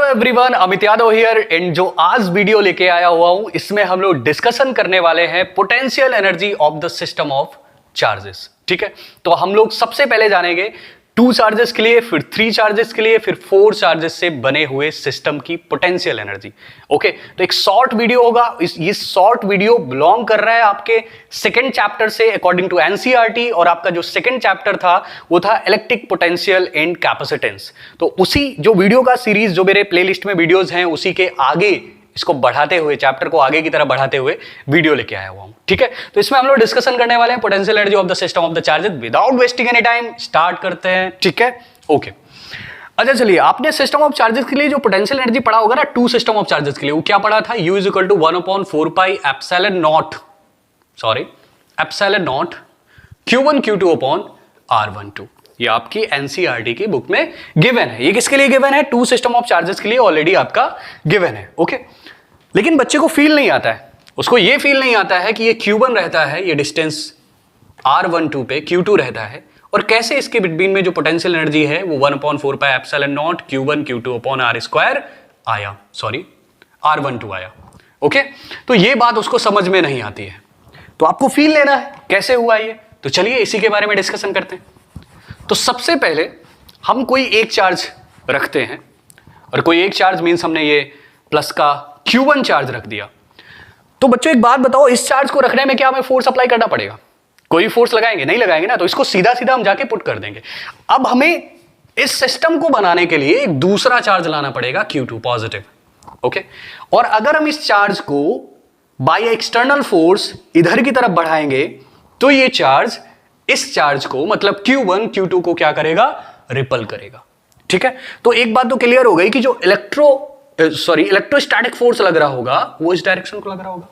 Everyone, Amit Yadav here and जो आज video लेके आया हुआ हूं इसमें हम लोग डिस्कशन करने वाले हैं potential energy of the system of charges. ठीक है, तो हम लोग सबसे पहले जानेंगे 2 चार्जेस के लिए, फिर 3 चार्जेस के लिए, फिर 4 चार्जेस से बने हुए सिस्टम की पोटेंशियल एनर्जी। ओके, तो एक शॉर्ट वीडियो होगा। ये शॉर्ट वीडियो बिलोंग कर रहा है आपके सेकंड चैप्टर से अकॉर्डिंग टू एनसीईआरटी, और आपका जो सेकंड चैप्टर था वो था इलेक्ट्रिक पोटेंशियल एंड कैपेसिटेंस। तो उसी जो वीडियो का सीरीज जो मेरे प्लेलिस्ट में वीडियोज हैं उसी के आगे इसको बढ़ाते हुए, चैप्टर को आगे की तरफ बढ़ाते हुए वीडियो लेके आया हुआ हूं। ठीक है, तो इसमें हम लोग डिस्कशन करने वाले हैं potential energy of the system of the charges. Without wasting any time start करते हैं। ठीक है, ओके। अच्छा चलिए, आपने सिस्टम ऑफ चार्जेस के लिए जो पोटेंशियल एनर्जी पढ़ा होगा ना, 2 सिस्टम ऑफ चार्जेस के लिए, वो क्या पढ़ा था? U is equal to 1/4 pi epsilon nought Q1 Q2 upon R12। ये आपकी एनसीईआरटी की बुक में गिवन है। ये किसके लिए गिवन है? 2 सिस्टम ऑफ चार्जेस के लिए ऑलरेडी आपका गिवन है। ओके, लेकिन बच्चे को फील नहीं आता है, उसको ये फील नहीं आता है कि ये Q1 रहता है, ये डिस्टेंस R12 पे Q2 रहता है, और कैसे इसके बिटवीन में जो पोटेंशियल एनर्जी है वो 1/4 pi epsilon nought Q1 Q2 upon R² आया, R12 आया। ओके, तो ये बात उसको समझ में नहीं आती है, तो आपको फील लेना है कैसे हुआ ये। तो चलिए इसी के बारे में डिस्कशन करते हैं। तो सबसे पहले हम कोई एक चार्ज रखते हैं, और कोई एक चार्ज मीन्स हमने ये प्लस का Q1 चार्ज रख दिया। तो बच्चों एक बात बताओ, इस चार्ज को रखने में क्या हमें फोर्स अप्लाई करना पड़ेगा? कोई फोर्स लगाएंगे? नहीं लगाएंगे ना, तो इसको सीधा सीधा हम जाके पुट कर देंगे। अब हमें इस सिस्टम को बनाने के लिए एक दूसरा चार्ज लाना पड़ेगा, Q2 पॉजिटिव। ओके, और अगर हम इस चार्ज को बाय एक्सटर्नल फोर्स इधर की तरफ बढ़ाएंगे तो ये चार्ज इस चार्ज को, मतलब Q1 Q2 को क्या करेगा? रिपल करेगा। ठीक है, तो एक बात तो क्लियर हो गई कि जो इलेक्ट्रोस्टैटिक फोर्स लग रहा होगा वो इस डायरेक्शन को लग रहा होगा,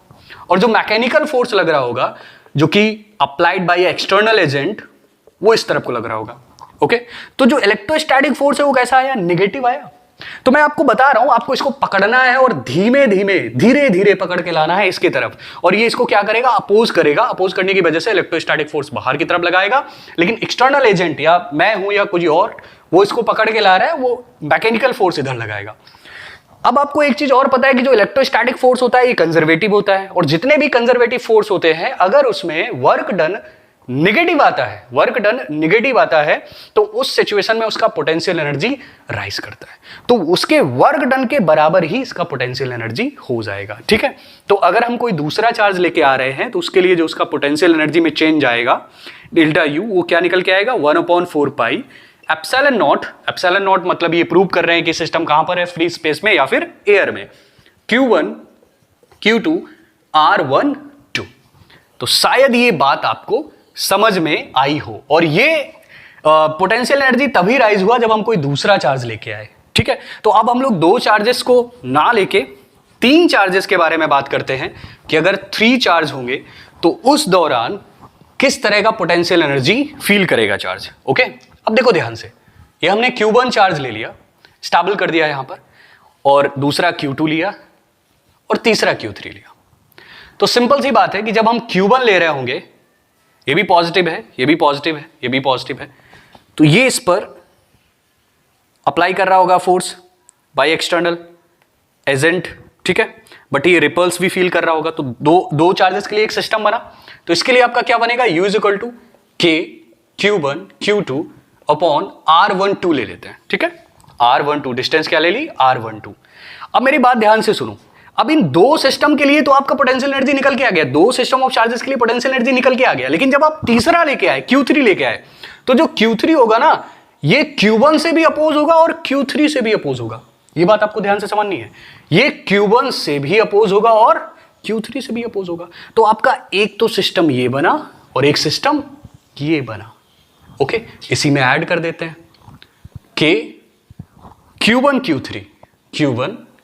और जो मैकेनिकल फोर्स लग रहा होगा जो कि अप्लाइड बाय एक्सटर्नल एजेंट वो इस तरफ को लग रहा होगा। ओके, तो जो इलेक्ट्रोस्टैटिक फोर्स है वो कैसा आया? नेगेटिव आया। तो मैं आपको बता रहा हूं, आपको इसको पकड़ना है और धीमे धीरे पकड़ के लाना है इसकी तरफ, और ये इसको क्या करेगा? अपोज करेगा। अपोज करने की वजह से इलेक्ट्रोस्टैटिक फोर्स बाहर की तरफ लगाएगा, लेकिन एक्सटर्नल एजेंट या मैं हूं या कुछ और वो इसको पकड़ के ला रहा है, वो मैकेनिकल फोर्स इधर लगाएगा। अब आपको एक चीज और पता है कि जो इलेक्ट्रोस्टैटिक फोर्स होता है ये कंजर्वेटिव होता है, और जितने भी कंजर्वेटिव फोर्स होते हैं अगर उसमें वर्क डन नेगेटिव आता है तो उस सिचुएशन में उसका पोटेंशियल एनर्जी राइज करता है, तो उसके वर्क डन के बराबर ही इसका पोटेंशियल एनर्जी हो जाएगा। ठीक है, तो अगर हम कोई दूसरा चार्ज लेके आ रहे हैं तो उसके लिए जो उसका पोटेंशियल एनर्जी में चेंज आएगा डेल्टा U, वो क्या निकल के आएगा? 1/4 पाई एप्सिलॉन नॉट मतलब ये प्रूव कर रहे हैं कि सिस्टम कहां पर है? फ्री स्पेस में या फिर एयर में। Q1 Q2 R12। तो शायद ये बात आपको समझ में आई हो, और ये पोटेंशियल एनर्जी तभी राइज हुआ जब हम कोई दूसरा चार्ज लेके आए। ठीक है, तो अब हम लोग 2 चार्जेस को ना लेके 3 चार्जेस के बारे में बात करते हैं कि अगर 3 चार्ज होंगे तो उस दौरान किस तरह का पोटेंशियल एनर्जी फील करेगा चार्ज। ओके, अब देखो ध्यान से, ये हमने Q1 चार्ज ले लिया, स्टेबल कर दिया यहां पर, और दूसरा Q2 लिया, और तीसरा Q3 लिया। तो सिंपल सी बात है कि जब हम Q1 ले रहे होंगे, ये भी पॉजिटिव है, ये भी पॉजिटिव है, ये भी पॉजिटिव है, तो ये इस पर अप्लाई कर रहा होगा फोर्स बाय एक्सटर्नल एजेंट। ठीक है, बट ये रिपल्स भी फील कर रहा होगा, तो दो चार्जेस के लिए एक सिस्टम बना। तो इसके लिए आपका क्या बनेगा? U is equal to K Q1 Q2 upon R12 ले लेते हैं। ठीक है, R12 डिस्टेंस क्या ले ली? R12। अब मेरी बात ध्यान से सुनो, अब इन 2 सिस्टम के लिए तो आपका पोटेंशियल एनर्जी निकल के आ गया, 2 सिस्टम ऑफ चार्जेस के लिए पोटेंशियल एनर्जी निकल के आ गया, लेकिन जब आप तीसरा लेके आए, Q3 लेके आए, तो जो Q3 होगा ना, ये Q1 से भी अपोज होगा और Q3 से भी अपोज होगा। ये बात आपको ध्यान से समझनी है, ये Q1 से भी अपोज होगा और Q3 से भी अपोज होगा। तो आपका एक तो सिस्टम ये बना और एक सिस्टम ये बना। ओके, इसी में ऐड कर देते हैं K Q1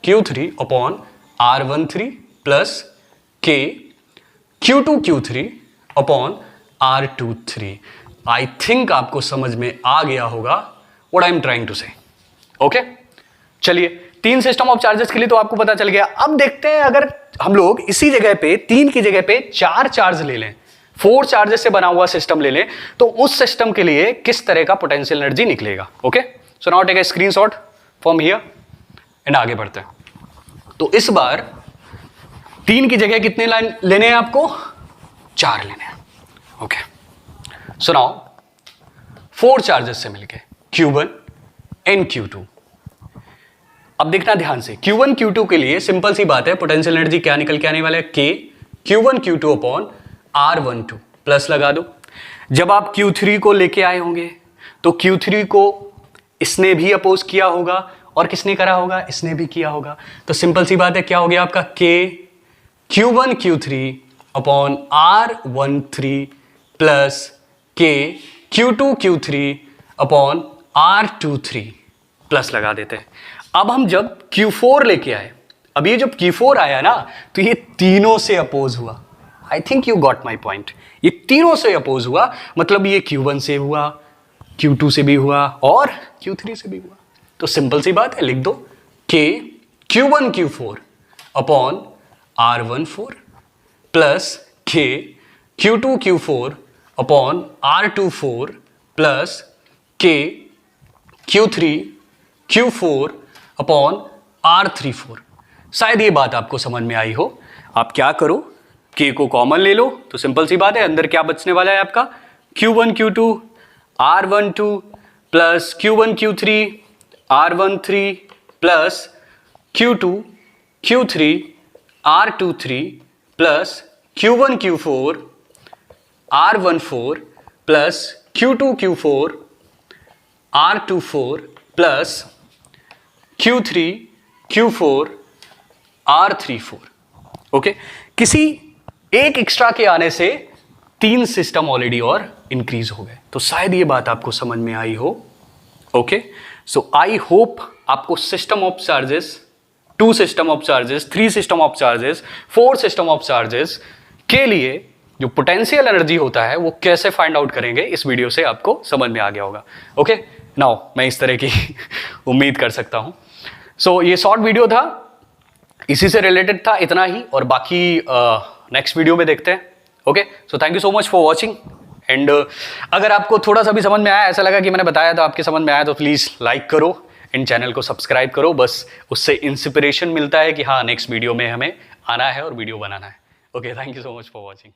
Q3 upon R13 plus K Q2 Q3 upon R23। I think आपको समझ में आ गया होगा what I am trying to say. Okay, चलिए 3 सिस्टम ऑफ चार्जेस के लिए तो आपको पता चल गया। अब देखते हैं अगर हम लोग इसी जगह पे 3 की जगह पे 4 चार्ज ले लें, 4 चार्जेस से बना हुआ सिस्टम ले लें, तो उस सिस्टम के लिए किस तरह का पोटेंशियल एनर्जी निकलेगा। Okay, so now take a screenshot from here and आगे बढ़ते हैं। तो इस बार 3 की जगह कितने लाइन लेने हैं आपको? 4 लेने हैं। ओके, सो नाउ 4 चार्जेस से मिलके Q1 एंड Q2। अब देखना ध्यान से, Q1 Q2 के लिए सिंपल सी बात है, पोटेंशियल एनर्जी क्या निकल के आने वाला है? K Q1 Q2 upon R12 plus लगा दो। जब आप Q3 को लेके आए होंगे तो Q3 को इसने भी अपोज किया होगा और किसने करा होगा? इसने भी किया होगा। तो सिंपल सी बात है, क्या हो गया आपका? K Q1 Q3 upon R13 plus K Q2 Q3 upon R23 plus लगा देते हैं। अब हम जब Q4 लेके आए, अब ये जब Q4 आया ना, तो ये तीनों से अपोज हुआ। I think you got my point. ये तीनों से अपोज हुआ, मतलब ये Q1 से हुआ, Q2 से भी हुआ और Q3 से भी हुआ। तो सिंपल सी बात है, लिख दो K Q1 Q4 upon R14 plus K Q2 Q4 upon R24 plus K Q3 Q4 upon R34। शायद ये बात आपको समझ में आई हो। आप क्या करो, K को कॉमन ले लो, तो सिंपल सी बात है, अंदर क्या बचने वाला है आपका? Q1 Q2 R12 plus Q1 Q3 R13 plus Q2 Q3 R23 plus Q1 Q4 R14 plus Q2 Q4 R24 plus Q3 Q4 R34। Okay, किसी एक एक्स्ट्रा के आने से 3 सिस्टम ऑलरेडी और इंक्रीज हो गए। तो शायद ये बात आपको समझ में आई हो। ओके, सो आई होप आपको system of charges, 2 system of charges, 3 system of charges, 4 system of charges के लिए जो पोटेंशियल एनर्जी होता है वो कैसे फाइंड आउट करेंगे, इस वीडियो से आपको समझ में आ गया होगा। ओके, नाउ मैं इस तरह की उम्मीद कर सकता हूं। सो ये शॉर्ट वीडियो था, इसी से रिलेटेड था, इतना ही, और बाकी नेक्स्ट वीडियो में देखते हैं। Okay, so thank you so much for watching. And अगर आपको थोड़ा सा भी समझ में आया, ऐसा लगा कि मैंने बताया तो आपके समझ में आया, तो प्लीज़ लाइक करो एंड चैनल को सब्सक्राइब करो। बस उससे इंस्पिरेशन मिलता है कि हाँ, नेक्स्ट वीडियो में हमें आना है और वीडियो बनाना है। Okay, thank you so much for watching.